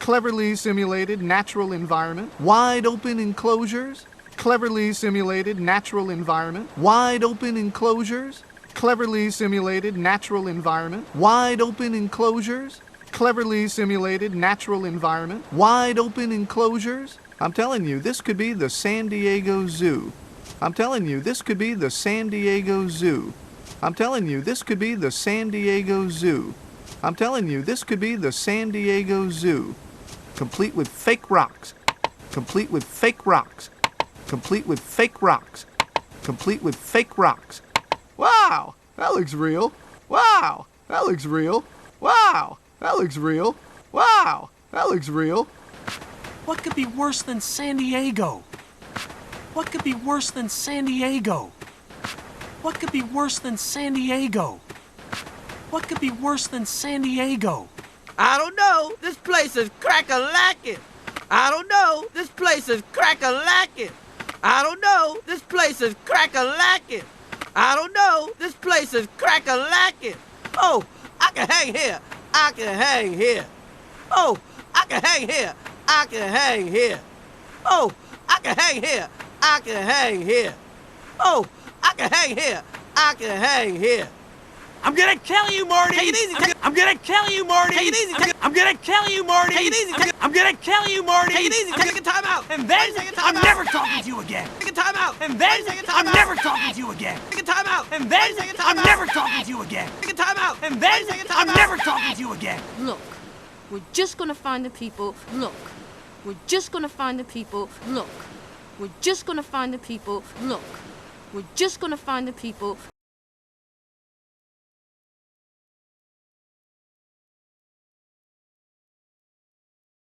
cleverly simulated natural environment, wide open enclosures, cleverly simulated natural environment, wide open enclosures, cleverly simulated natural environment, wide open enclosures, cleverly simulated natural environment, wide open enclosures. I'm telling you, this could be the San Diego Zoo. I'm telling you, this could be the San Diego Zoo. I'm telling you, this could be the San Diego Zoo. I'm telling you, this could be the San Diego Zoo. Complete with fake rocks. Complete with fake rocks. Complete with fake rocks. Complete with fake rocks. Wow, that looks real. Wow, that looks real. Wow, that looks real. Wow, that looks real. What could be worse than San Diego? What could be worse than San Diego? What could be worse than San Diego? What could be worse than San Diego? I don't know. This place is crack-a-lackin'. I don't know. This place is crack-a-lackin'. I don't know. This place is crack-a-lackin'. I don't know. This place is crack-a-lackin'. Oh, I can hang here. I can hang here. Oh, I can hang here. I can hang here. Oh, I can hang here. I can hang here. Oh, I can hang here. I can hang here. I'm gonna kill you, Marty! Take it easy. I'm gonna kill you, Marty! Take it easy. I'm gonna kill you, Marty! Take it easy. I'm gonna kill you, Marty! Take it easy. Take a time out. And then Take a time I'm out. never talking to you again! Take a time out. And then Take a time I'm out. never talking to you again! Take a time out. And then Take a time I'm out. never talking to you again! Take a time out. And then Take a time I'm out. never talking to you again! Look, we're just gonna find the people. Look, we're just gonna find the people. Look, we're just gonna find the people. Look, we're just gonna find the people.